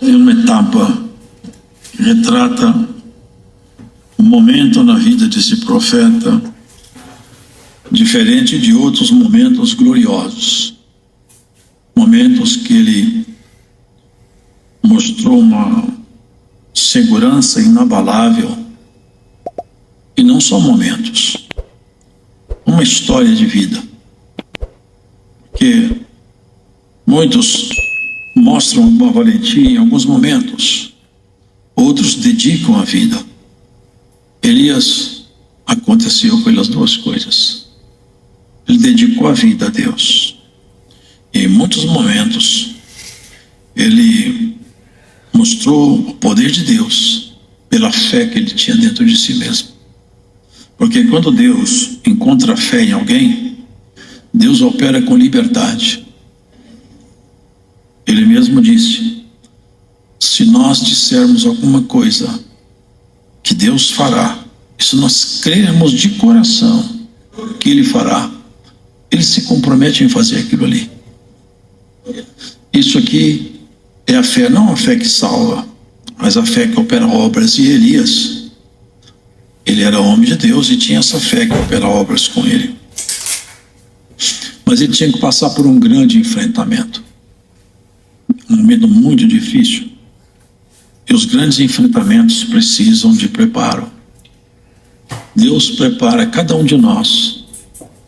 em uma etapa que retrata um momento na vida desse profeta diferente de outros momentos gloriosos, momentos que ele mostrou uma segurança inabalável, e não só momentos, uma história de vida, que muitos mostram uma valentia em alguns momentos, outros dedicam a vida. Elias aconteceu pelas duas coisas. Ele dedicou a vida a Deus, e em muitos momentos ele mostrou o poder de Deus pela fé que ele tinha dentro de si mesmo. Porque quando Deus encontra fé em alguém, Deus opera com liberdade. Ele mesmo disse: se nós dissermos alguma coisa que Deus fará, e se nós crermos de coração que Ele fará, Ele se compromete em fazer aquilo ali. Isso aqui é a fé, não a fé que salva, mas a fé que opera obras. E Elias, ele era homem de Deus e tinha essa fé que opera obras com ele. Mas ele tinha que passar por um grande enfrentamento, um momento muito difícil. E os grandes enfrentamentos precisam de preparo. Deus prepara cada um de nós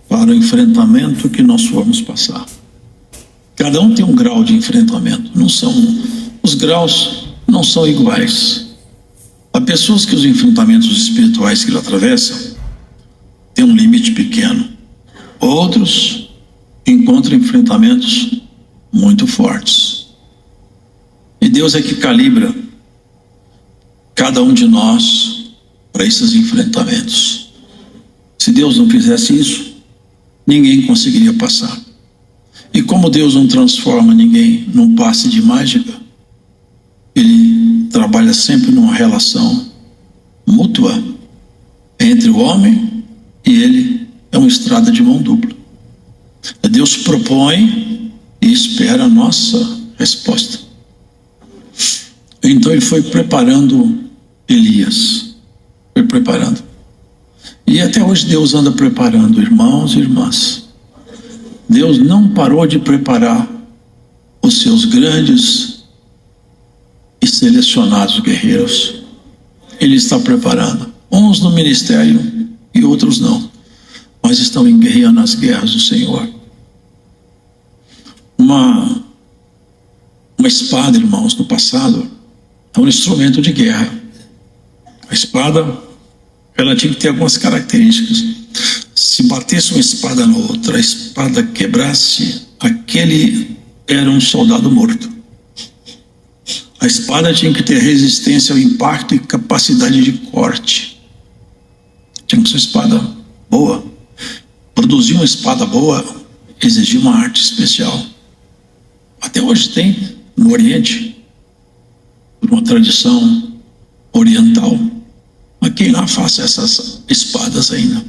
para o enfrentamento que nós formos passar. Cada um tem um grau de enfrentamento. Os graus não são iguais. Há pessoas que os enfrentamentos espirituais que ele atravessa têm um limite pequeno. Outros encontram enfrentamentos muito fortes. E Deus é que calibra cada um de nós para esses enfrentamentos. Se Deus não fizesse isso, ninguém conseguiria passar. E como Deus não transforma ninguém num passe de mágica, Ele trabalha sempre numa relação mútua entre o homem e Ele. É uma estrada de mão dupla. Deus propõe e espera a nossa resposta. Então Ele foi preparando Elias. Foi preparando. E até hoje Deus anda preparando irmãos e irmãs. Deus não parou de preparar os seus grandes e selecionados guerreiros. Ele está preparando, uns no ministério e outros não, mas estão guerreando as guerras do Senhor. Uma espada, irmãos, no passado é um instrumento de guerra. A espada, ela tinha que ter algumas características. Se batesse uma espada na outra, a espada quebrasse, aquele era um soldado morto. A espada tinha que ter resistência ao impacto e capacidade de corte. Tinha que ser uma espada boa. Produzir uma espada boa exigia uma arte especial. Até hoje tem no Oriente, por uma tradição oriental, mas quem lá faça essas espadas ainda.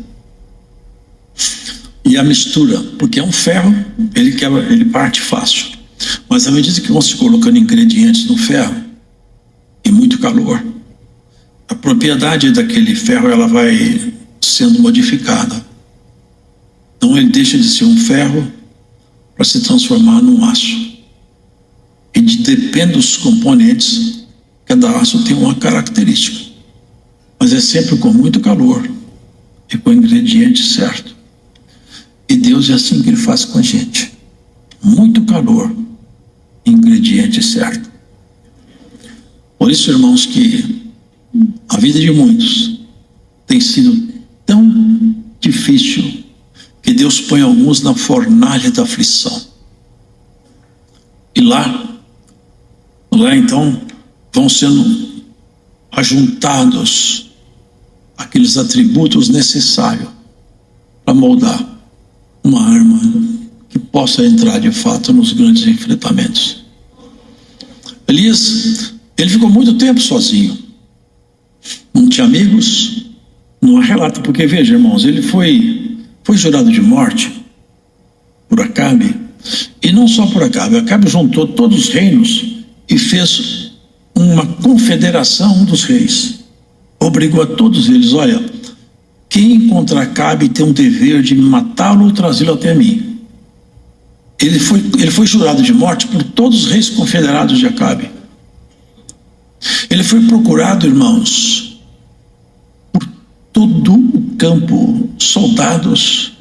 E a mistura, porque é um ferro, ele quebra, ele parte fácil. Mas à medida que vão se colocando ingredientes no ferro, e muito calor, a propriedade daquele ferro ela vai sendo modificada. Então ele deixa de ser um ferro para se transformar num aço. E depende dos componentes, cada aço tem uma característica. Mas é sempre com muito calor e com o ingrediente certo. E Deus é assim que Ele faz com a gente. Muito calor, ingrediente certo. Por isso, irmãos, que a vida de muitos tem sido tão difícil que Deus põe alguns na fornalha da aflição. E lá então, vão sendo ajuntados aqueles atributos necessários para moldar uma arma que possa entrar de fato nos grandes enfrentamentos. Elias, ele ficou muito tempo sozinho. Não tinha amigos, não há relato, porque veja, irmãos, ele foi jurado de morte por Acabe, e não só por Acabe. Acabe juntou todos os reinos e fez uma confederação dos reis. Obrigou a todos eles: olha, quem encontrar Acabe tem um dever de matá-lo ou trazê-lo até mim. Ele foi jurado de morte por todos os reis confederados de Acabe. Ele foi procurado, irmãos, por todo o campo, soldados,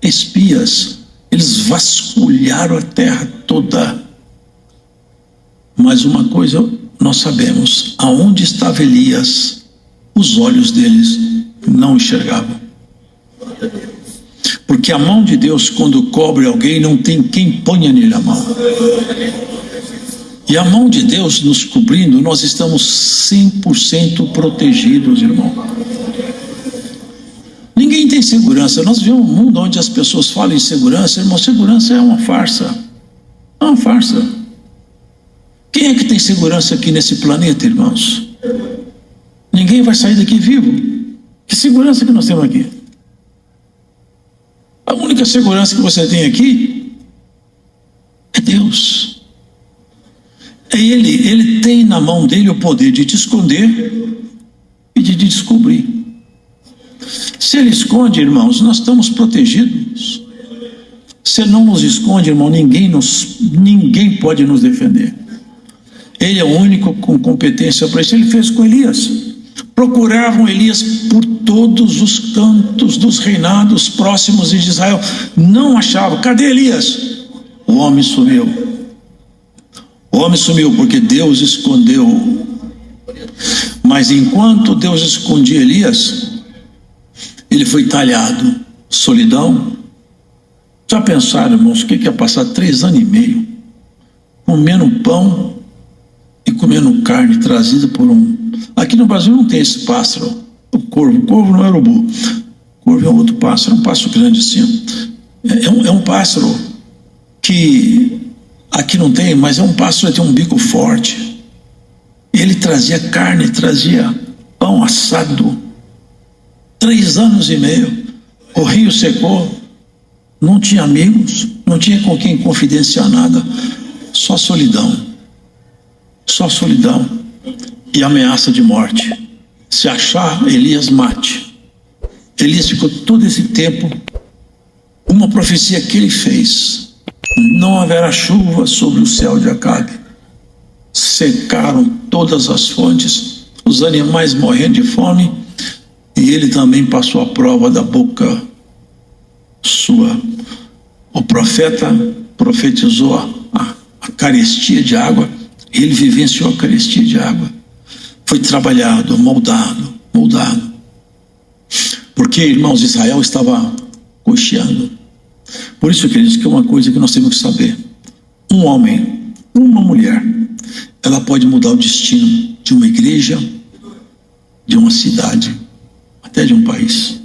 espias. Eles vasculharam a terra toda. Mas uma coisa nós sabemos: aonde estava Elias, os olhos deles não enxergavam. Porque a mão de Deus, quando cobre alguém, não tem quem ponha nele a mão. E a mão de Deus nos cobrindo, nós estamos 100% protegidos, irmão. Ninguém tem segurança. Nós vivemos um mundo onde as pessoas falam em segurança. Irmão, segurança é uma farsa. É uma farsa. Quem é que tem segurança aqui nesse planeta, irmãos? Ninguém vai sair daqui vivo. Que segurança que nós temos aqui? A única segurança que você tem aqui é Deus. É Ele tem na mão dele o poder de te esconder e de te descobrir. Se Ele esconde, irmãos, nós estamos protegidos. Se Ele não nos esconde, irmão, ninguém pode nos defender. Ele é o único com competência para isso. Ele fez com Elias. Procuravam Elias por todos os cantos dos reinados próximos de Israel. Não achavam. Cadê Elias? O homem sumiu. O homem sumiu porque Deus escondeu. Mas enquanto Deus escondia Elias, ele foi talhado. Solidão. Já pensaram, irmãos, o que é passar 3 anos e meio comendo pão e comendo carne trazida por um... Aqui no Brasil não tem esse pássaro, o corvo. O corvo não é urubu. O corvo é outro pássaro, um pássaro grande assim. É um pássaro que aqui não tem, mas é um pássaro que tem um bico forte. Ele trazia carne, trazia pão assado. 3 anos e meio. O rio secou. Não tinha amigos, não tinha com quem confidenciar nada. Só solidão. Só solidão. E ameaça de morte. Se achar, Elias mate. Elias ficou todo esse tempo. Uma profecia que ele fez: não haverá chuva sobre o céu de Acabe. Secaram todas as fontes, os animais morrendo de fome, e ele também passou a prova da boca sua. O profeta profetizou a carestia de água, ele vivenciou a carestia de água. Foi trabalhado, moldado. Porque, irmãos, Israel estava cocheando. Por isso, queridos, que é uma coisa que nós temos que saber: um homem, uma mulher, ela pode mudar o destino de uma igreja, de uma cidade, até de um país.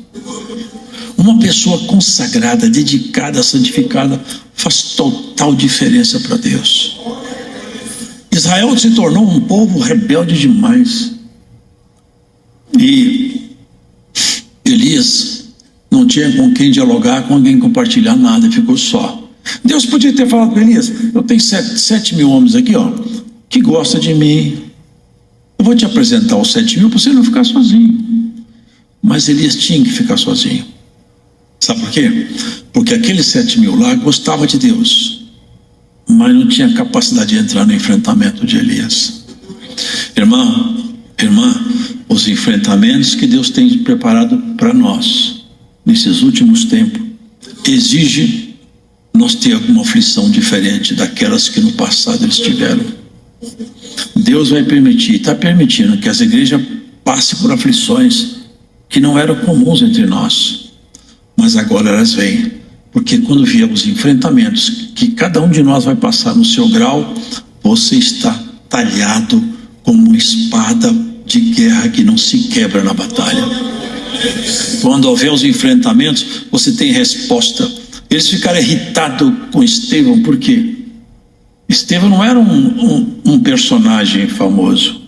Uma pessoa consagrada, dedicada, santificada, faz total diferença para Deus. Israel se tornou um povo rebelde demais. E Elias não tinha com quem dialogar, com quem compartilhar nada, ficou só. Deus podia ter falado para Elias: eu tenho 7.000 homens aqui, que gostam de mim. Eu vou te apresentar os 7.000 para você não ficar sozinho. Mas Elias tinha que ficar sozinho. Sabe por quê? Porque aqueles 7.000 lá gostavam de Deus, mas não tinha capacidade de entrar no enfrentamento de Elias. Irmã, os enfrentamentos que Deus tem preparado para nós nesses últimos tempos exige nós ter alguma aflição diferente daquelas que no passado eles tiveram. Deus vai permitir, está permitindo que as igrejas passem por aflições que não eram comuns entre nós, mas agora elas vêm. Porque quando vier os enfrentamentos que cada um de nós vai passar no seu grau, você está talhado como uma espada de guerra que não se quebra na batalha. Quando houver os enfrentamentos, você tem resposta. Eles ficaram irritados com Estevão, por quê? Estevão não era um personagem famoso.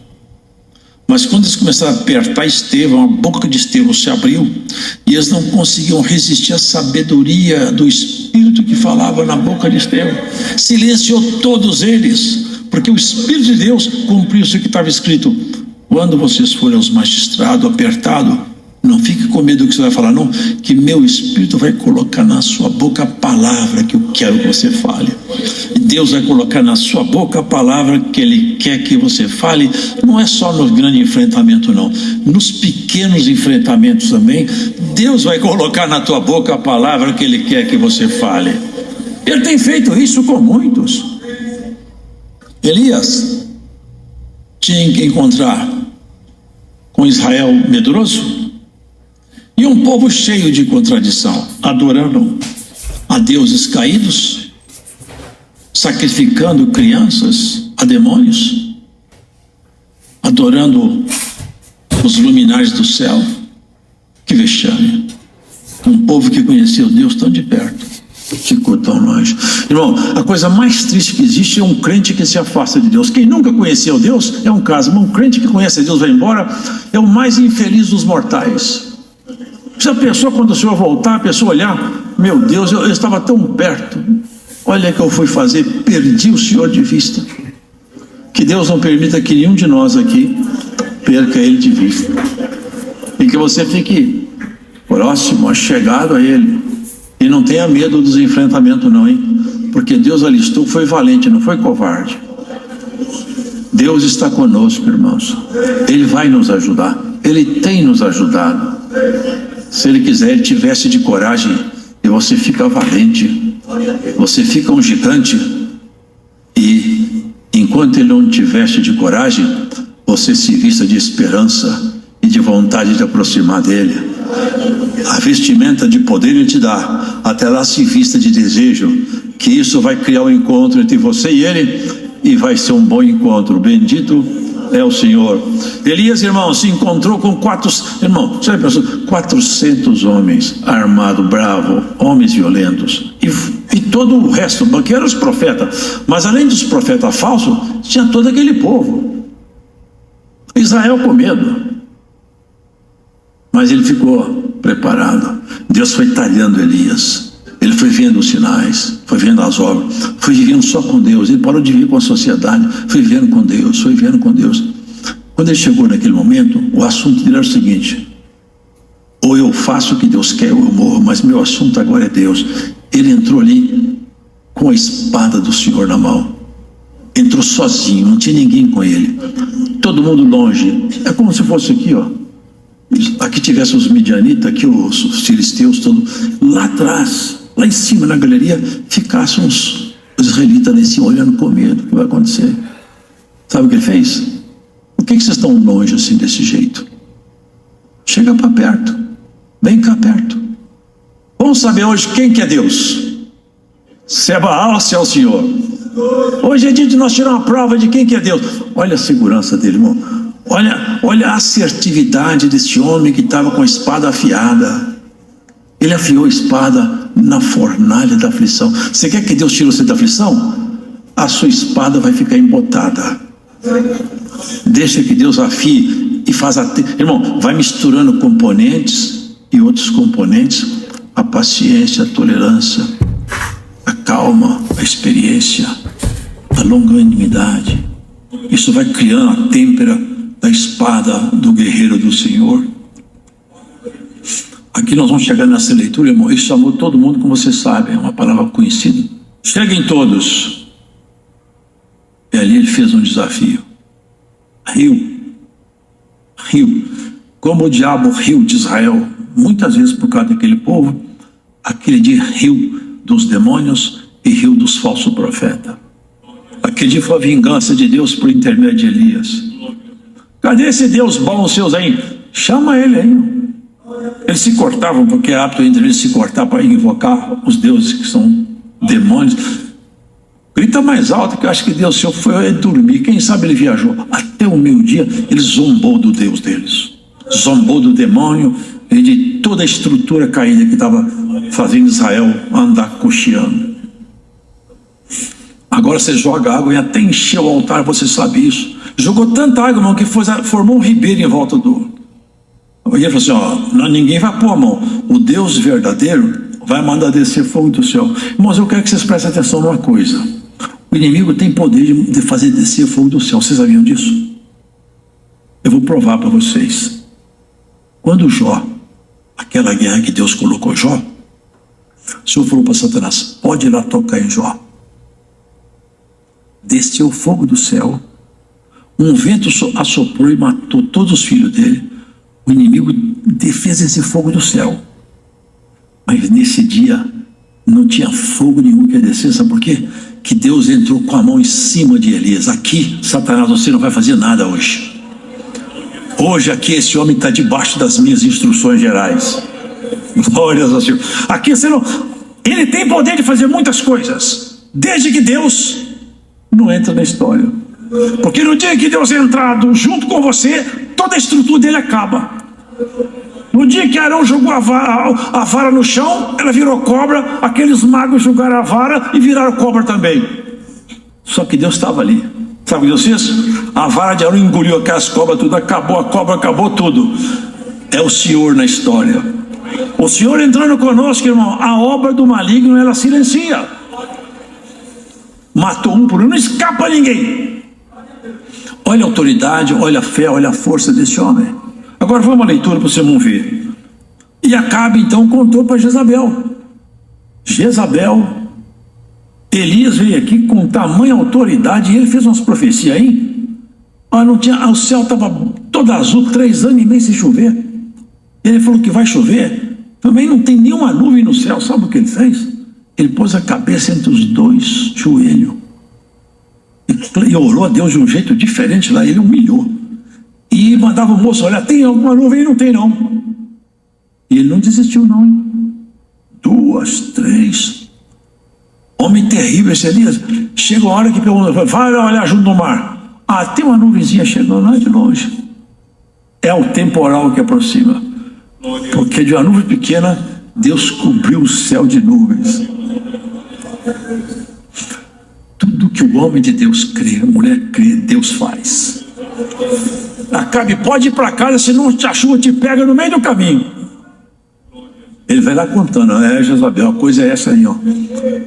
Mas quando eles começaram a apertar Estevão, a boca de Estevão se abriu, e eles não conseguiam resistir à sabedoria do Espírito que falava na boca de Estevão. Silenciou todos eles, porque o Espírito de Deus cumpriu isso que estava escrito. Quando vocês forem aos magistrados, apertado, não fique com medo do que você vai falar, não, que meu Espírito vai colocar na sua boca a palavra que eu quero que você fale. E Deus vai colocar na sua boca a palavra que Ele quer que você fale. Não é só no grande enfrentamento, não. Nos pequenos enfrentamentos também, Deus vai colocar na tua boca a palavra que Ele quer que você fale. Ele tem feito isso com muitos. Elias tinha que encontrar com Israel medroso e um povo cheio de contradição, adorando a deuses caídos, sacrificando crianças a demônios, adorando os luminares do céu. Que vexame! Um povo que conheceu Deus tão de perto ficou tão longe. Irmão, a coisa mais triste que existe é um crente que se afasta de Deus. Quem nunca conheceu Deus é um caso, mas um crente que conhece Deus vai embora é o mais infeliz dos mortais. Se a pessoa, quando o Senhor voltar, a pessoa olhar, meu Deus, eu estava tão perto, olha o que eu fui fazer, perdi o Senhor de vista. Que Deus não permita que nenhum de nós aqui perca Ele de vista, e que você fique próximo, chegado a Ele, e não tenha medo dos enfrentamentos não, hein? Porque Deus alistou, foi valente, não foi covarde. Deus está conosco, irmãos. Ele vai nos ajudar, Ele tem nos ajudado. Se Ele quiser, Ele te veste de coragem e você fica valente, você fica um gigante. E enquanto Ele não te veste de coragem, você se vista de esperança e de vontade de aproximar dEle. A vestimenta de poder Ele te dá, até lá se vista de desejo, que isso vai criar um encontro entre você e Ele, e vai ser um bom encontro. Bendito é o Senhor. Elias, irmão, se encontrou com 400 homens armados, bravos, homens violentos, e todo o resto, que eram os profetas, mas além dos profetas falsos, tinha todo aquele povo, Israel com medo, mas ele ficou preparado. Deus foi talhando Elias, ele foi vendo os sinais, foi vendo as obras, foi vivendo só com Deus. Ele parou de viver com a sociedade, foi vivendo com Deus, foi vivendo com Deus. Quando ele chegou naquele momento, o assunto dele era o seguinte: ou eu faço o que Deus quer, ou eu morro, mas meu assunto agora é Deus. Ele entrou ali com a espada do Senhor na mão, entrou sozinho, não tinha ninguém com ele, todo mundo longe. É como se fosse aqui, ó, aqui tivesse os midianitas, aqui os filisteus todos, lá atrás, lá em cima na galeria, ficassem os israelitas lá em cima olhando com medo. O que vai acontecer? Sabe o que ele fez? Por que vocês estão longe assim desse jeito? Chega para perto, vem cá perto. Vamos saber hoje quem que é Deus, se é Baal ou se é o Senhor. Hoje é dia de nós tirar uma prova de quem que é Deus. Olha a segurança dele, irmão. Olha a assertividade desse homem que estava com a espada afiada. Ele afiou a espada na fornalha da aflição. Você quer que Deus tire você da aflição? A sua espada vai ficar embotada. Deixa que Deus afie e faz irmão, vai misturando componentes e outros componentes, a paciência, a tolerância, a calma, a experiência, a longanimidade. Isso vai criando a têmpera da espada do guerreiro do Senhor. Aqui nós vamos chegar nessa leitura, irmão. Isso chamou todo mundo, como você sabe, é uma palavra conhecida. Cheguem todos. E ali ele fez um desafio. Riu. Como o diabo riu de Israel, muitas vezes por causa daquele povo, aquele dia riu dos demônios e riu dos falsos profetas. Aquele dia foi a vingança de Deus por intermédio de Elias. Cadê esse Deus bom, seus aí? Chama ele aí. Eles se cortavam, porque é apto entre eles se cortar para invocar os deuses que são demônios. Grita mais alto, que eu acho que Deus, se eu foi dormir, quem sabe ele viajou. Até o meio-dia ele zombou do Deus deles, zombou do demônio e de toda a estrutura caída que estava fazendo Israel andar cocheando. Agora você joga água e até encheu o altar, você sabe isso. Jogou tanta água, irmão, que formou um ribeiro em volta do... Ele falou assim, ó, ninguém vai pôr a mão. O Deus verdadeiro vai mandar descer fogo do céu. Irmãos, eu quero que vocês prestem atenção numa coisa. O inimigo tem poder de fazer descer fogo do céu. Vocês sabiam disso? Eu vou provar para vocês. Quando Jó, aquela guerra que Deus colocou Jó, o Senhor falou para Satanás: pode ir lá tocar em Jó. Desceu fogo do céu, um vento assoprou e matou todos os filhos dele. O inimigo fez esse fogo do céu, mas nesse dia não tinha fogo nenhum que ia descer. Sabe por quê? Que Deus entrou com a mão em cima de Elias. Aqui, Satanás, você não vai fazer nada hoje. Hoje aqui esse homem está debaixo das minhas instruções gerais. Glórias ao Senhor. Aqui você não... Ele tem poder de fazer muitas coisas, desde que Deus não entra na história. Porque no dia que Deus entrar junto com você, toda a estrutura dele acaba. No dia que Arão jogou a vara no chão, ela virou cobra. Aqueles magos jogaram a vara e viraram cobra também. Só que Deus estava ali. Sabe o que Deus fez? A vara de Arão engoliu aquelas cobras tudo, acabou a cobra, acabou tudo. É o Senhor na história. O Senhor entrando conosco, irmão. A obra do maligno, ela silencia. Matou um por um, não escapa ninguém. Olha a autoridade, olha a fé, olha a força desse homem. Agora vamos à leitura para você não ver. E Acabe então contou para Jezabel. Elias veio aqui com tamanha autoridade e ele fez umas profecias aí. Não tinha, o céu estava todo azul, 3 anos e meio sem chover. Ele falou que vai chover. Também não tem nenhuma nuvem no céu. Sabe o que ele fez? Ele pôs a cabeça entre os 2 joelhos e orou a Deus de um jeito diferente lá. Ele humilhou e mandava o moço olhar: tem alguma nuvem? Não tem não. E ele não desistiu não, hein? 2, 3. Homem terrível esse Elias. Chega uma hora que pergunta: vai olhar junto no mar. Tem uma nuvenzinha chegando lá de longe. É o temporal que aproxima. Porque de uma nuvem pequena Deus cobriu o céu de nuvens. Tudo que o homem de Deus crê, a mulher crê, Deus faz. Acabe, pode ir para casa, senão a chuva te pega no meio do caminho. Ele vai lá contando: Jezabel, a coisa é essa aí, ó.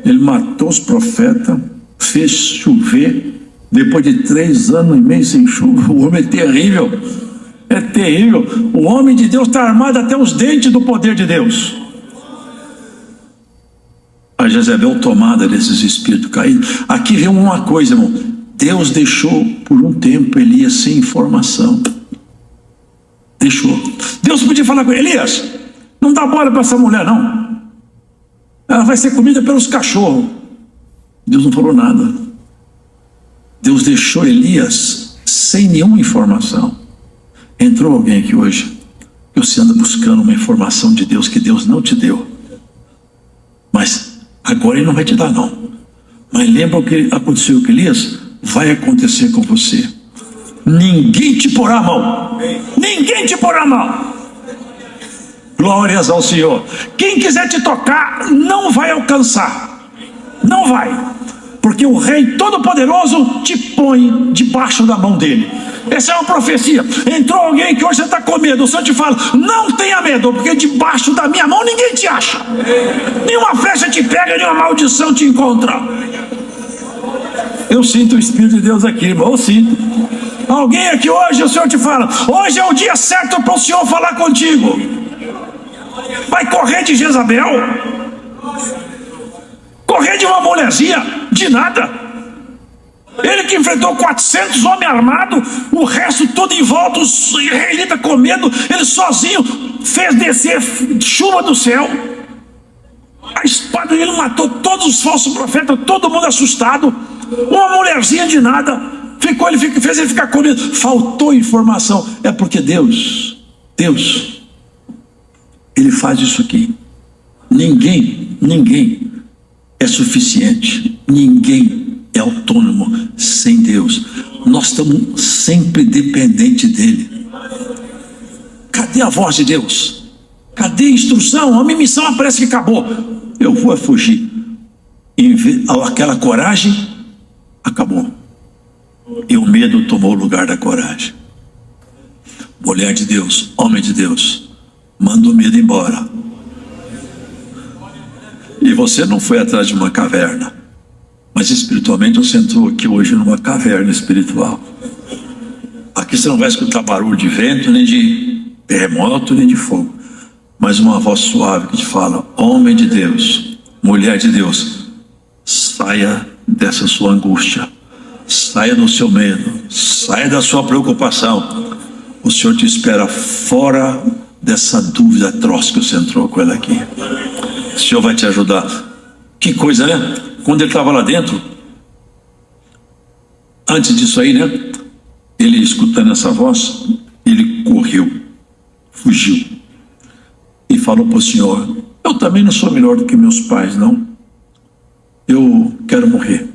Ele matou os profetas, fez chover, depois de 3 anos e meio sem chuva. O homem é terrível. É terrível. O homem de Deus está armado até os dentes do poder de Deus. A Jezabel tomada desses espíritos caídos. Aqui vem uma coisa, irmão. Deus deixou por um tempo Elias sem informação. Deixou. Deus podia falar com ele: Elias, não dá bola para essa mulher não. Ela vai ser comida pelos cachorros. Deus não falou nada. Deus deixou Elias sem nenhuma informação. Entrou alguém aqui hoje que você anda buscando uma informação de Deus que Deus não te deu, mas agora Ele não vai te dar não. Mas lembra o que aconteceu com Elias? Vai acontecer com você. Ninguém te porá a mão. Ninguém te porá a mão. Glórias ao Senhor. Quem quiser te tocar não vai alcançar. Não vai. Porque o Rei Todo-Poderoso te põe debaixo da mão dele. Essa é uma profecia. Entrou alguém que hoje você está com medo. O Senhor te fala: não tenha medo, porque debaixo da minha mão ninguém te acha. Nenhuma flecha te pega, nenhuma maldição te encontra. Eu sinto o Espírito de Deus aqui, irmão. Eu sinto. Alguém aqui hoje, o Senhor te fala: hoje é o dia certo para o Senhor falar contigo. Vai correr de Jezabel? Correr de uma mulherzinha? De nada. Ele que enfrentou 400 homens armados, o resto todo em volta, os israelitas com medo, ele sozinho fez descer chuva do céu. A espada dele matou todos os falsos profetas, todo mundo assustado. Uma mulherzinha de nada, fez ele ficar com medo. Faltou informação. É porque Deus, Ele faz isso aqui. Ninguém é suficiente. Ninguém é autônomo sem Deus. Nós estamos sempre dependentes dele. Cadê a voz de Deus? Cadê a instrução? A minha missão parece que acabou. Eu vou fugir. Aquela coragem acabou. E o medo tomou o lugar da coragem. Mulher de Deus, homem de Deus, manda o medo embora. E você não foi atrás de uma caverna. Mas espiritualmente você entrou aqui hoje numa caverna espiritual. Aqui você não vai escutar barulho de vento, nem de terremoto, nem de fogo, mas uma voz suave que te fala: homem de Deus, mulher de Deus, saia dessa sua angústia, saia do seu medo, saia da sua preocupação. O Senhor te espera fora dessa dúvida atroz que você entrou com ela aqui. O Senhor vai te ajudar. Que coisa, né? Quando ele estava lá dentro, antes disso aí, né? Ele escutando essa voz, ele correu, fugiu e falou para o Senhor: eu também não sou melhor do que meus pais, não. Eu quero morrer.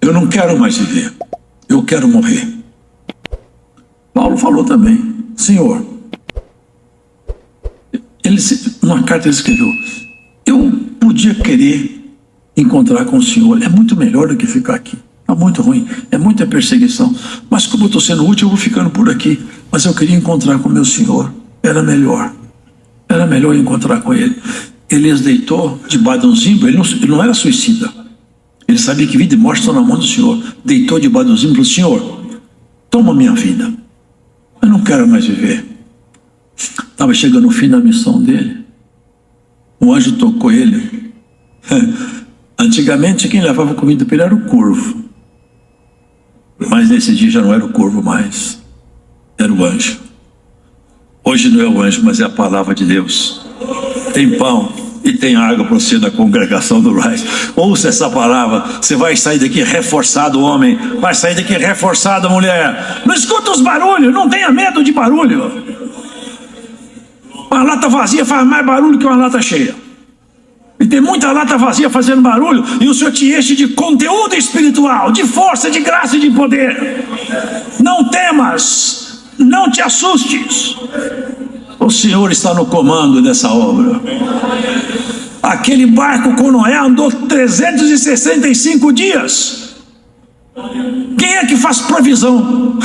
Eu não quero mais viver. Eu quero morrer. Paulo falou também: Senhor, numa carta ele escreveu: eu podia querer encontrar com o Senhor, é muito melhor do que ficar aqui. Está muito ruim, é muita perseguição, mas como eu estou sendo útil, eu vou ficando por aqui. Mas eu queria encontrar com o meu Senhor, era melhor encontrar com ele. Elias deitou debaixo de um zimbro. Ele não era suicida, ele sabia que vida e morte estão na mão do Senhor. Deitou debaixo de um zimbro e falou: Senhor, toma minha vida, eu não quero mais viver. Estava chegando o fim da missão dele. Um anjo tocou ele. Antigamente quem levava comida para ele era o corvo, mas nesse dia já não era o corvo mais, era o anjo. Hoje não é o anjo, mas é a palavra de Deus. Tem pão e tem água para você da congregação do Rise. Ouça essa palavra, você vai sair daqui reforçado, homem, vai sair daqui reforçado, mulher. Não escuta os barulhos, não tenha medo de barulho. Uma lata vazia faz mais barulho que uma lata cheia. E tem muita lata vazia fazendo barulho, e o Senhor te enche de conteúdo espiritual, de força, de graça e de poder. Não temas, não te assustes. O Senhor está no comando dessa obra. Aquele barco com Noé andou 365 dias. Quem é que faz provisão?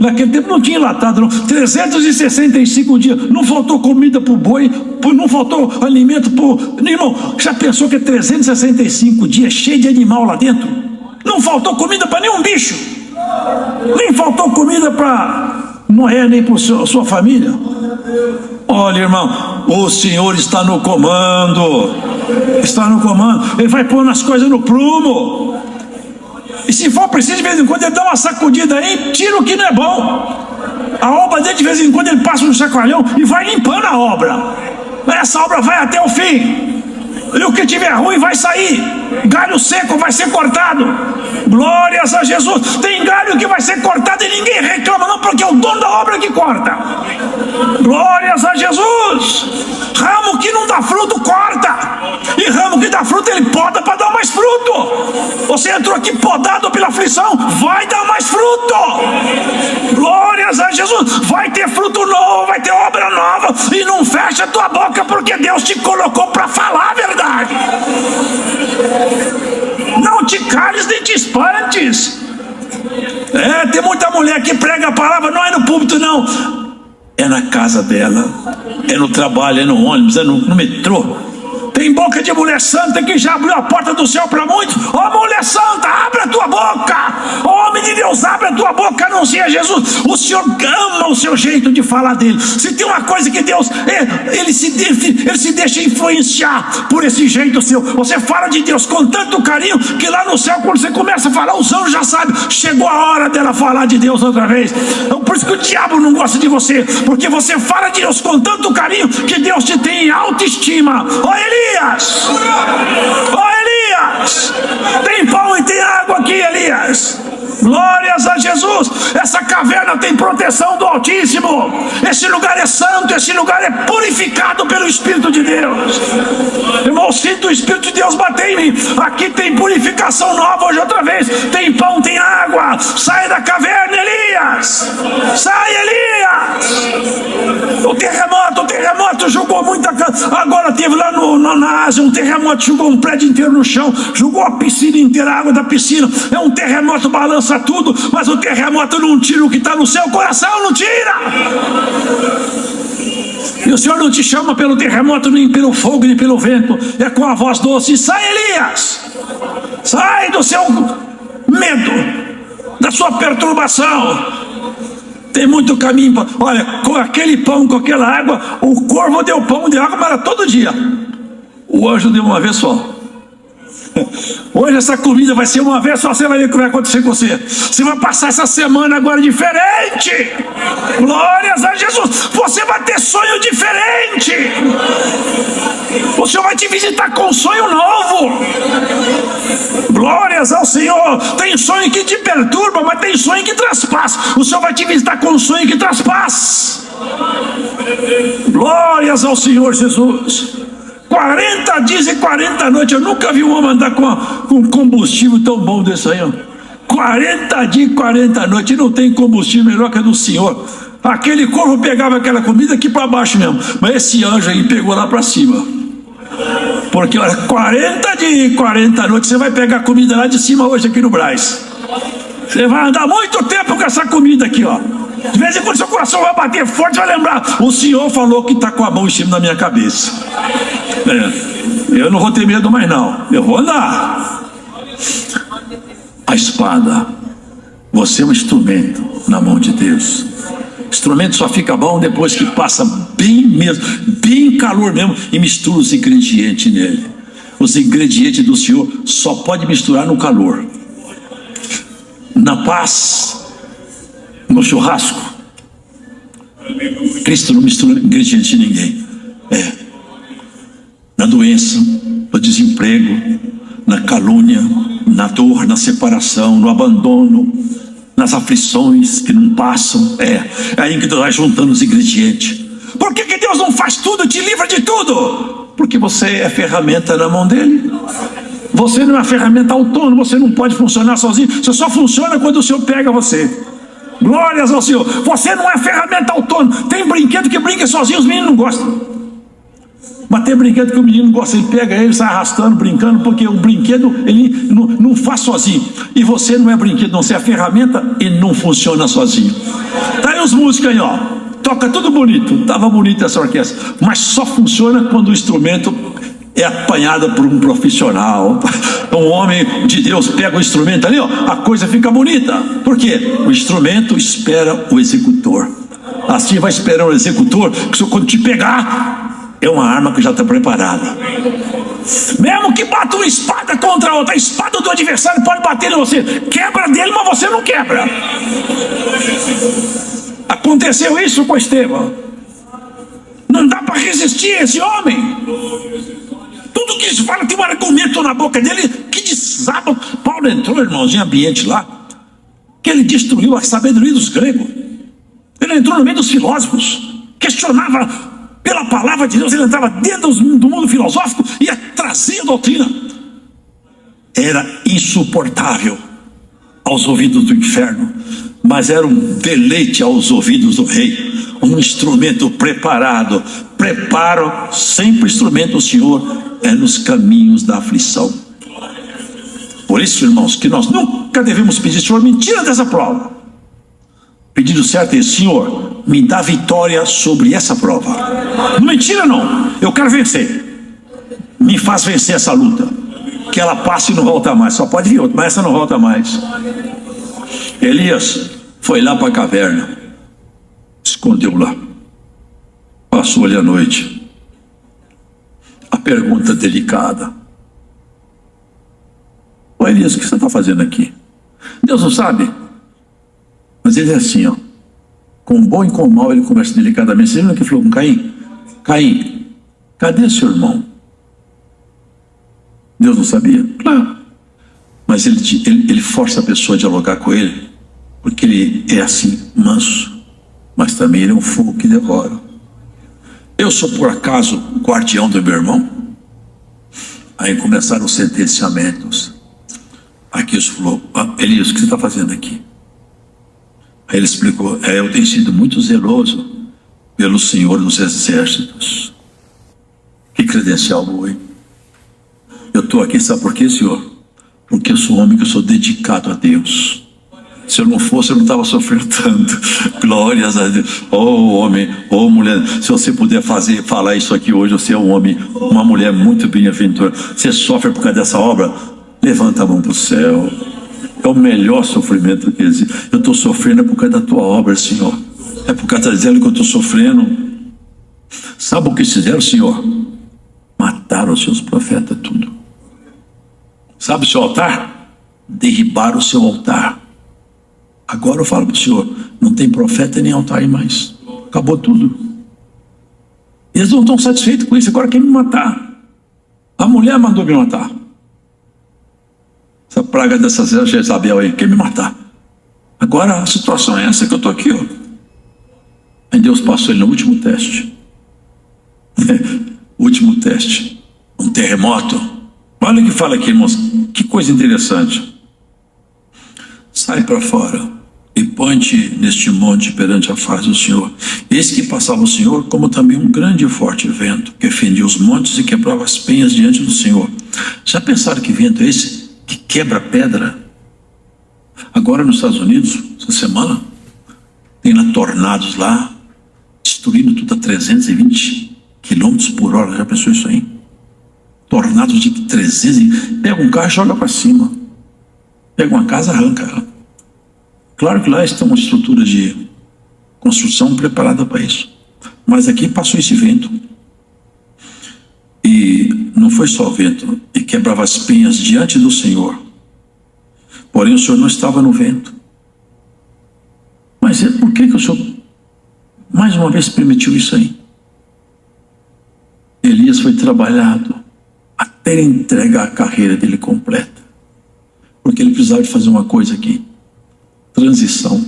Naquele tempo não tinha enlatado, não. 365 dias, não faltou comida para o boi, não faltou alimento para o... Irmão, já pensou que é 365 dias cheio de animal lá dentro? Não faltou comida para nenhum bicho, nem faltou comida para Noé, nem para sua família. Olha, irmão, o Senhor está no comando. Está no comando. Ele vai pôr as coisas no prumo. E se for preciso, de vez em quando ele dá uma sacudida aí, tira o que não é bom. A obra dele, de vez em quando, ele passa um chacoalhão e vai limpando a obra. Essa obra vai até o fim. E o que tiver ruim vai sair. Galho seco vai ser cortado. Glórias a Jesus. Tem galho que vai ser cortado e ninguém reclama, não, porque é o dono da obra que corta. Glórias a Jesus. Ramo que não dá fruto, corta. E ramo que dá fruto, ele poda para dar mais fruto. Você entrou aqui podado pela aflição, vai dar mais fruto. Glórias a Jesus. Vai ter fruto novo, vai ter obra nova. E não fecha a tua boca, porque Deus te colocou para falar a verdade. Não te cales nem te espantes. Tem muita mulher que prega a palavra, não é no púlpito, não. É na casa dela, é no trabalho, é no ônibus, é no metrô. Tem boca de mulher santa que já abriu a porta do céu para muitos. Mulher santa, abre a tua boca. Homem de Deus, abre a tua boca, anuncia Jesus. O Senhor ama o seu jeito de falar dele. Se tem uma coisa que Deus, ele se deixa influenciar por esse jeito seu. Você fala de Deus com tanto carinho que lá no céu, quando você começa a falar, os anjos já sabem, chegou a hora dela falar de Deus outra vez. Então, por isso que o diabo não gosta de você, porque você fala de Deus com tanto carinho que Deus te tem em autoestima. Elias, Elias, tem pão e tem água aqui, Elias. Glórias a Jesus. Essa caverna tem proteção do Altíssimo. Esse lugar é santo, esse lugar é purificado pelo Espírito de Deus. Irmão, sinto o Espírito de Deus bater em mim. Aqui tem purificação nova hoje outra vez. Tem pão, tem água. Sai da caverna, Elias. Sai, Elias. O terremoto jogou muita... Agora teve lá na Ásia um terremoto, jogou um prédio inteiro no chão, jogou a piscina inteira, a água da piscina. É um terremoto, balança tudo, mas o terremoto não tira o que está no seu coração, não tira. E o Senhor não te chama pelo terremoto, nem pelo fogo, nem pelo vento. É com a voz doce: sai, Elias! Sai do seu medo, da sua perturbação. Tem muito caminho. Olha, com aquele pão, com aquela água, o corvo deu pão de água, mas era todo dia. O anjo deu uma vez só. Hoje essa comida vai ser uma vez só, você vai ver o que vai acontecer com você. Você vai passar essa semana agora diferente. Glórias a Jesus. Você vai ter sonho diferente. O Senhor vai te visitar com um sonho novo. Glórias ao Senhor. Tem sonho que te perturba, mas tem sonho que traz paz. O Senhor vai te visitar com um sonho que traz paz. Glórias ao Senhor Jesus. 40 dias e 40 noites. Eu nunca vi um homem andar com combustível tão bom desse aí, ó. 40 dias e 40 noites. E não tem combustível melhor que a do Senhor. Aquele corvo pegava aquela comida aqui para baixo mesmo, mas esse anjo aí pegou lá para cima. Porque olha, 40 dias e 40 noites. Você vai pegar comida lá de cima hoje aqui no Brás. Você vai andar muito tempo com essa comida aqui, ó. De vez em quando seu coração vai bater forte, vai lembrar: o Senhor falou que está com a mão em cima da minha cabeça. Eu não vou ter medo mais não, eu vou andar. A espada, você é um instrumento na mão de Deus. Instrumento só fica bom depois que passa bem mesmo, bem calor mesmo, e mistura os ingredientes nele. Os ingredientes do Senhor só pode misturar no calor, na paz, no churrasco. Cristo não mistura ingredientes de ninguém. Na doença, no desemprego, na calúnia, na dor, na separação, no abandono, nas aflições que não passam. É aí que Deus vai juntando os ingredientes. Por que Deus não faz tudo, te livra de tudo? Porque você é ferramenta na mão dele. Você não é uma ferramenta autônoma, você não pode funcionar sozinho. Você só funciona quando o Senhor pega você. Glórias ao Senhor. Você não é ferramenta autônoma. Tem brinquedo que brinca sozinho, os meninos não gostam. Mas tem brinquedo que o menino gosta, ele pega ele, sai arrastando, brincando, porque o brinquedo ele não faz sozinho. E você não é brinquedo, não, você é ferramenta e não funciona sozinho. Tá aí os músicos aí, ó. Toca tudo bonito, tava bonita essa orquestra, mas só funciona quando o instrumento é apanhado por um profissional. Um homem de Deus pega o instrumento ali, ó, a coisa fica bonita. Por quê? O instrumento espera o executor. Assim vai esperar o executor, que quando te pegar, é uma arma que já está preparada. Mesmo que bata uma espada contra outra, a espada do adversário pode bater em você, quebra dele, mas você não quebra. Aconteceu isso com Estevão. Não dá para resistir a esse homem. Tudo que se fala tem um argumento na boca dele que desaba. Paulo entrou, irmãos, em ambiente lá que ele destruiu a sabedoria dos gregos. Ele entrou no meio dos filósofos, questionava pela palavra de Deus, ele entrava dentro do mundo filosófico e trazia a doutrina. Era insuportável aos ouvidos do inferno, mas era um deleite aos ouvidos do rei. Um instrumento preparado. Preparo sempre o instrumento do Senhor é nos caminhos da aflição. Por isso, irmãos, que nós nunca devemos pedir: Senhor, me tira dessa prova. Pedido certo é: Senhor, me dá vitória sobre essa prova. Não mentira não, eu quero vencer. Me faz vencer essa luta, que ela passe e não volta mais. Só pode vir outra, mas essa não volta mais. Elias foi lá para a caverna, escondeu lá, passou ali a noite. A pergunta delicada: ô Elias, o que você está fazendo aqui? Deus não sabe. Mas ele é assim, ó, com bom e com mal ele conversa delicadamente. Você lembra que falou com Caim? Caim, cadê seu irmão? Deus não sabia? Claro. Mas ele força a pessoa a dialogar com ele, porque ele é assim, manso, mas também ele é um fogo que devora. Eu sou por acaso guardião do meu irmão? Aí começaram os sentenciamentos. Aqui ele falou: Elias, o que você está fazendo aqui? Aí ele explicou: eu tenho sido muito zeloso pelo Senhor dos Exércitos. Que credencial boa, hein? Eu estou aqui, sabe por quê, Senhor? Porque eu sou um homem que eu sou dedicado a Deus. Se eu não fosse, eu não estava sofrendo tanto. Glórias a Deus. Oh homem, oh mulher, se você puder falar isso aqui hoje, você é um homem, uma mulher muito bem-aventurada. Você sofre por causa dessa obra? Levanta a mão para o céu. É o melhor sofrimento que existe. Eu estou sofrendo por causa da tua obra, Senhor. É por causa dela que eu estou sofrendo. Sabe o que fizeram, Senhor? Mataram os seus profetas, tudo. Sabe o seu altar? Derribaram o seu altar. Agora eu falo para o Senhor, não tem profeta nem altar mais. Acabou tudo. Eles não estão satisfeitos com isso, agora querem me matar. A mulher mandou me matar. Essa praga dessa Jezabel aí, quer me matar. Agora a situação é essa que eu estou aqui, ó. Aí Deus passou ele no último teste. Último teste. Um terremoto. Olha o que fala aqui, irmãos. Que coisa interessante. Sai para fora e põe-te neste monte perante a face do Senhor. Eis que passava o Senhor, como também um grande e forte vento, que fendia os montes e quebrava as penhas diante do Senhor. Já pensaram que vento é esse? Que quebra pedra? Agora nos Estados Unidos, essa semana, tem lá tornados lá, destruindo tudo a 320 km por hora. Já pensou isso aí? Tornados de 300, pega um carro e joga para cima. Pega uma casa, arranca ela. Claro que lá está uma estrutura de construção preparada para isso. Mas aqui passou esse vento. E não foi só o vento, e quebrava as penhas diante do Senhor. Porém o Senhor não estava no vento. Mas por que o Senhor mais uma vez permitiu isso aí? Elias foi trabalhado até entregar a carreira dele completa. Porque ele precisava de fazer uma coisa aqui. Transição.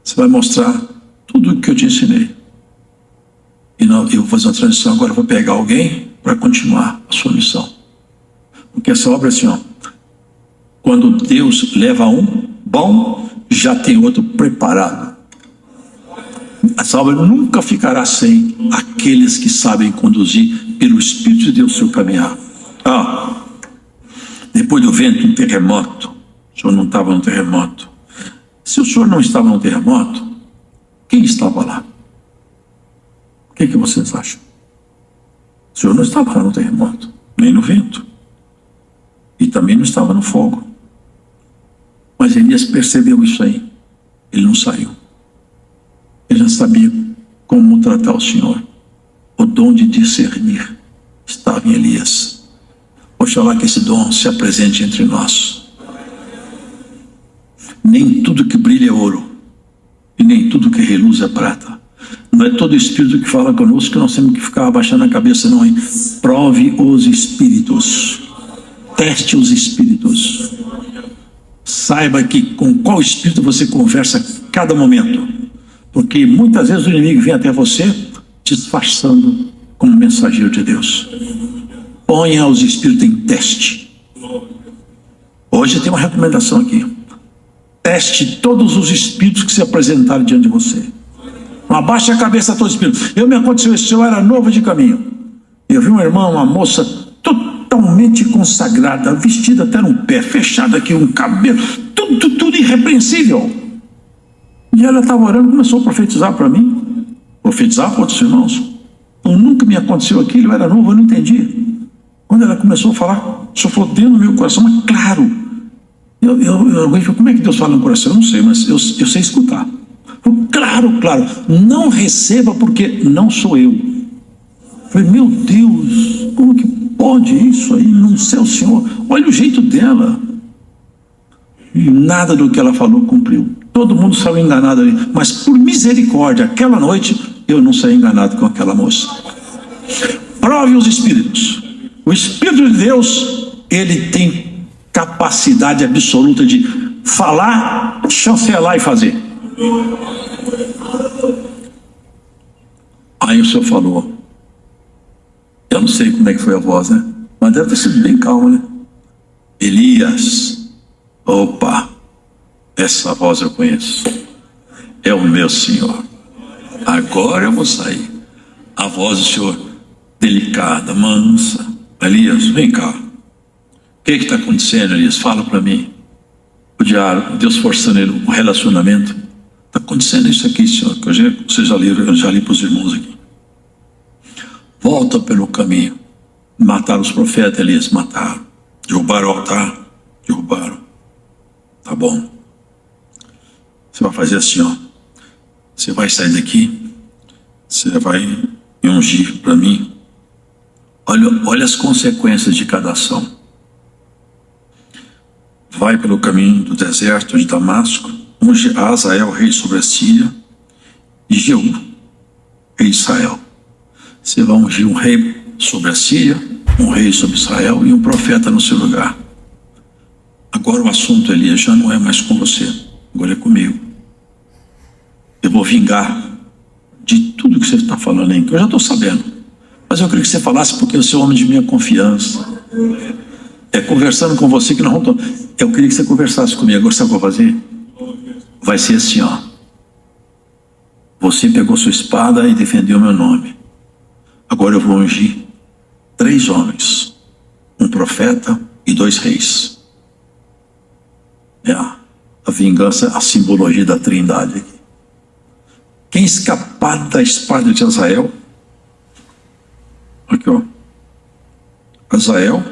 Você vai mostrar tudo o que eu te ensinei. E não, eu vou fazer uma transição, agora eu vou pegar alguém para continuar a sua missão. Porque essa obra é assim, ó. Quando Deus leva um bom, já tem outro preparado. Essa obra nunca ficará sem aqueles que sabem conduzir pelo Espírito de Deus seu caminhar. Depois do vento, um terremoto. O senhor não estava no terremoto. Se o senhor não estava no terremoto, quem estava lá? O que vocês acham? O senhor não estava lá no terremoto, nem no vento. E também não estava no fogo. Mas Elias percebeu isso aí. Ele não saiu. Ele já sabia como tratar o Senhor. O dom de discernir estava em Elias. Oxalá que esse dom se apresente entre nós. Nem tudo que brilha é ouro, e nem tudo que reluz é prata. Não é todo espírito que fala conosco que nós temos que ficar abaixando a cabeça, não, hein? Prove os espíritos. Teste os espíritos. Saiba que com qual espírito você conversa a cada momento. Porque muitas vezes o inimigo vem até você disfarçando como mensageiro de Deus. Ponha os espíritos em teste. Hoje tem uma recomendação aqui. Teste todos os espíritos que se apresentarem diante de você. Não abaixe a cabeça a todo espírito. Me aconteceu isso, eu era novo de caminho. Eu vi uma irmã, uma moça totalmente consagrada, vestida até no pé, fechada aqui, um cabelo, tudo irrepreensível. E ela estava orando, começou a profetizar para mim, profetizar para outros irmãos. Então, nunca me aconteceu aquilo, eu era novo, eu não entendi. Quando ela começou a falar, só falou dentro do meu coração, mas claro. Eu falei, como é que Deus fala no coração? Eu não sei, mas eu sei escutar. Claro, não receba porque não sou eu. Falei, meu Deus, como que pode isso aí não ser o Senhor? Olha o jeito dela. E nada do que ela falou cumpriu. Todo mundo saiu enganado ali, mas por misericórdia, aquela noite eu não saí enganado com aquela moça. Prove os espíritos. O Espírito de Deus, ele tem capacidade absoluta de falar, chancelar e fazer. Aí o senhor falou, eu não sei como é que foi a voz, né? Mas deve ter sido bem calma, né? Elias, opa, essa voz eu conheço, é o meu Senhor. Agora eu vou sair. A voz do Senhor, delicada, mansa. Elias, vem cá. O que está acontecendo, Elias? Fala para mim. O diálogo, Deus forçando ele um relacionamento. Está acontecendo isso aqui, senhor, que vocês já leram, eu já li para os irmãos aqui. Volta pelo caminho. Mataram os profetas, Elias, mataram. Derrubaram o altar, derrubaram. Tá bom. Você vai fazer assim, ó. Você vai sair daqui, você vai me ungir para mim. Olha as consequências de cada ação. Vai pelo caminho do deserto de Damasco, unge Azael, rei sobre a Síria, e Jeú, rei de Israel. Você vai ungir um rei sobre a Síria, um rei sobre Israel e um profeta no seu lugar. Agora o assunto, Elias, já não é mais com você, agora é comigo. Eu vou vingar de tudo que você está falando aí, que eu já estou sabendo. Mas eu queria que você falasse porque você é um homem de minha confiança. É conversando com você que nós vamos... Eu queria que você conversasse comigo. Agora sabe o que eu vou fazer? Vai ser assim, ó. Você pegou sua espada e defendeu meu nome. Agora eu vou ungir 3 homens, um profeta e 2 reis. É a vingança, a simbologia da trindade aqui. Quem escapar da espada de Azael, aqui ó, Azael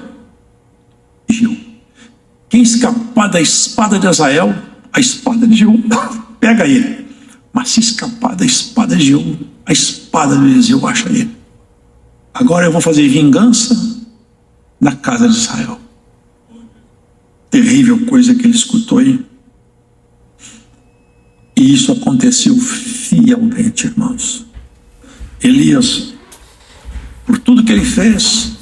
e Jeú. Quem escapar da espada de Azael, a espada de Jeú, pega ele. Mas se escapar da espada de Jeú, a espada de Eliseu acha ele. Agora eu vou fazer vingança na casa de Israel. Terrível coisa que ele escutou aí. E isso aconteceu fielmente, irmãos. Elias, por tudo que ele fez,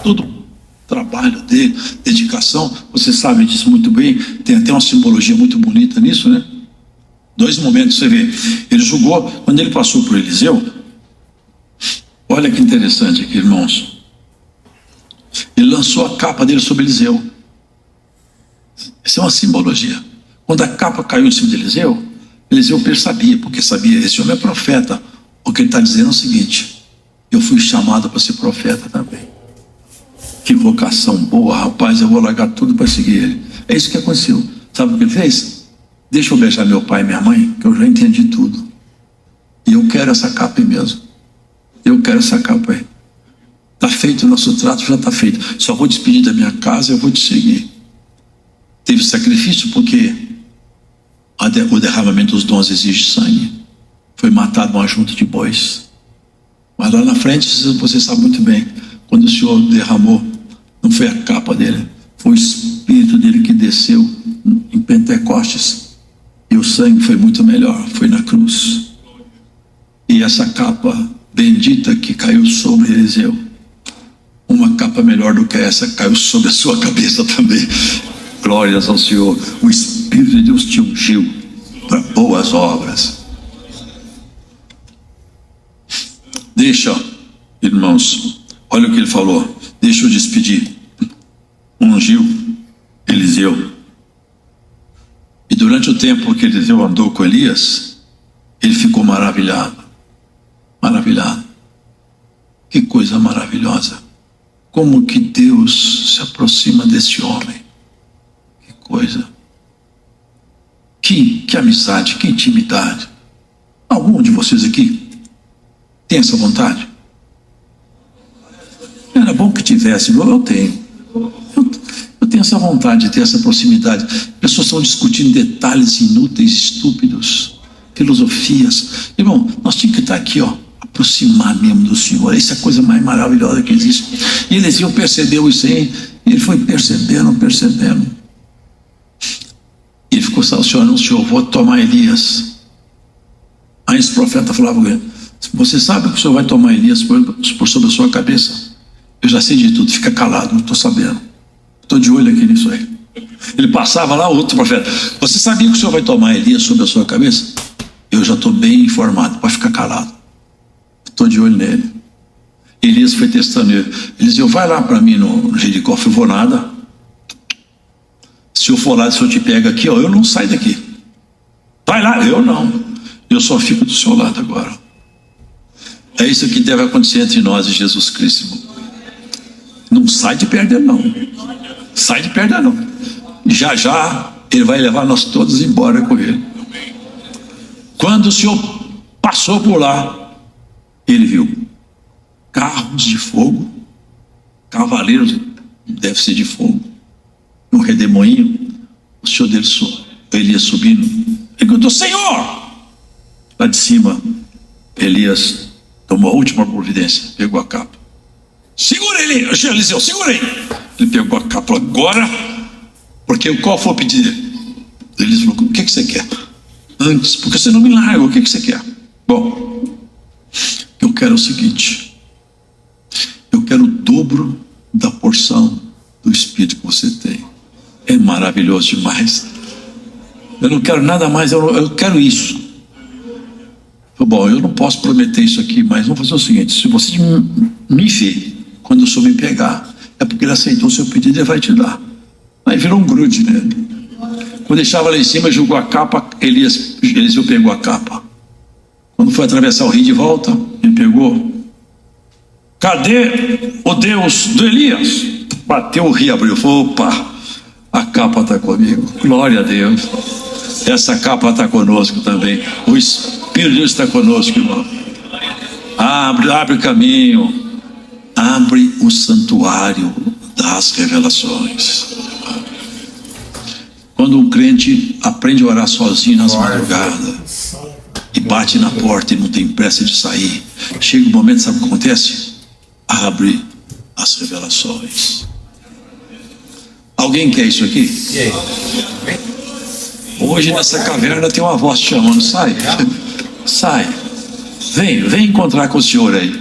todo o trabalho dele, dedicação, você sabe disso muito bem, tem até uma simbologia muito bonita nisso, né? 2 momentos você vê. Ele julgou, quando ele passou por Eliseu, olha que interessante aqui, irmãos. Ele lançou a capa dele sobre Eliseu. Essa é uma simbologia. Quando a capa caiu em cima de Eliseu, Eliseu percebia, porque sabia, esse homem é profeta. O que ele está dizendo é o seguinte: eu fui chamado para ser profeta também. Que vocação boa, rapaz, eu vou largar tudo para seguir ele. É isso que aconteceu. Sabe o que ele fez? Deixa eu beijar meu pai e minha mãe, que eu já entendi tudo. E eu quero essa capa aí mesmo. Eu quero essa capa aí. Está feito o nosso trato, já está feito. Só vou despedir da minha casa, eu vou te seguir. Teve sacrifício porque o derramamento dos dons exige sangue. Foi matado uma junta de bois. Mas lá na frente, você sabe muito bem, quando o Senhor derramou, não foi a capa dele, foi o Espírito dele que desceu em Pentecostes. E o sangue foi muito melhor, foi na cruz. E essa capa bendita que caiu sobre Eliseu, uma capa melhor do que essa caiu sobre a sua cabeça também. Glórias ao Senhor. O Espírito de Deus te ungiu para boas obras. Deixa, irmãos, olha o que ele falou. Deixa eu despedir. Ungiu Eliseu. E durante o tempo que Eliseu andou com Elias, ele ficou maravilhado. Maravilhado. Que coisa maravilhosa. Como que Deus se aproxima desse homem. Que coisa. Que amizade, que intimidade. Algum de vocês aqui tem essa vontade? Era bom que tivesse, eu tenho. Eu tenho essa vontade de ter essa proximidade. Pessoas estão discutindo detalhes inúteis, estúpidos, filosofias. Irmão, nós tínhamos que estar aqui, ó, aproximar mesmo do Senhor. Essa é a coisa mais maravilhosa que existe. E Eliseu percebeu isso aí, ele foi percebendo. Ele ficou o Senhor anunciou, vou tomar Elias. Aí esse profeta falava com ele: você sabe que o Senhor vai tomar Elias por sobre a sua cabeça? Eu já sei de tudo, fica calado, não estou sabendo. Estou de olho aqui nisso aí. Ele passava lá, outro profeta: você sabia que o Senhor vai tomar Elias sobre a sua cabeça? Eu já estou bem informado, pode ficar calado. Estou de olho nele. Elias foi testando ele. Ele dizia: vai lá para mim no Jericó. Eu vou nada. Se eu for lá, se eu te pego aqui, ó, eu não saio daqui. Vai lá, eu não. Eu só fico do seu lado agora. É isso que deve acontecer entre nós e Jesus Cristo. Não sai de perto dele, não. Sai de perto dele, não. Já Ele vai levar nós todos embora com ele. Quando o Senhor passou por lá, ele viu carros de fogo, cavaleiros, deve ser de fogo, um redemoinho. O Senhor dele, Elias subindo, ele gritou: Senhor! Lá de cima, Elias tomou a última providência, pegou a capa. Segura ele, Eliseu, segura aí. Ele pegou a capa agora, porque qual foi o pedido dele? Ele falou: o que você quer? Antes, porque você não me larga, o que você quer? Bom, eu quero o seguinte: eu quero o dobro da porção do Espírito que você tem. É maravilhoso demais. Eu não quero nada mais, eu quero isso. Bom, eu não posso prometer isso aqui, mas vamos fazer o seguinte: se você me ver, quando o Senhor me pegar, é porque ele aceitou o seu pedido e ele vai te dar. Aí virou um grude nele. Quando deixava lá em cima, jogou a capa, Eliseu pegou a capa. Quando foi atravessar o rio de volta, ele pegou. Cadê o Deus do Elias? Bateu o rio, abriu. Opa, a capa está comigo. Glória a Deus. Essa capa está conosco também. O Espírito de Deus está conosco, irmão. Abre caminho. Abre o santuário das revelações. Quando um crente aprende a orar sozinho nas madrugadas e bate na porta e não tem pressa de sair, chega um momento, sabe o que acontece? Abre as revelações. Alguém quer isso aqui? Hoje nessa caverna tem uma voz te chamando: sai, sai, vem encontrar com o Senhor aí.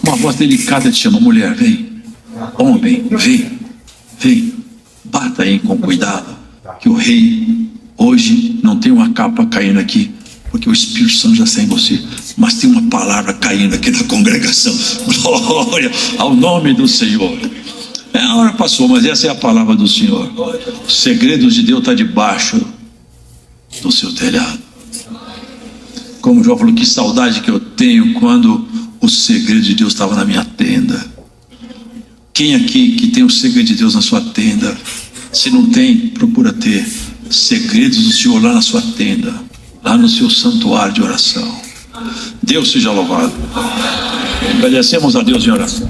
Uma voz delicada te chama: mulher, vem, homem, vem, bata aí com cuidado, que o rei hoje não tem uma capa caindo aqui, porque o Espírito Santo já está em você, mas tem uma palavra caindo aqui na congregação. Glória ao nome do Senhor. A hora passou, mas essa é a palavra do Senhor. Os segredos de Deus estão debaixo do seu telhado. Como o João falou, que saudade que eu tenho quando o segredo de Deus estava na minha tenda. Quem aqui que tem o segredo de Deus na sua tenda? Se não tem, procura ter segredos do Senhor lá na sua tenda, lá no seu santuário de oração. Deus seja louvado. Agradecemos a Deus em oração.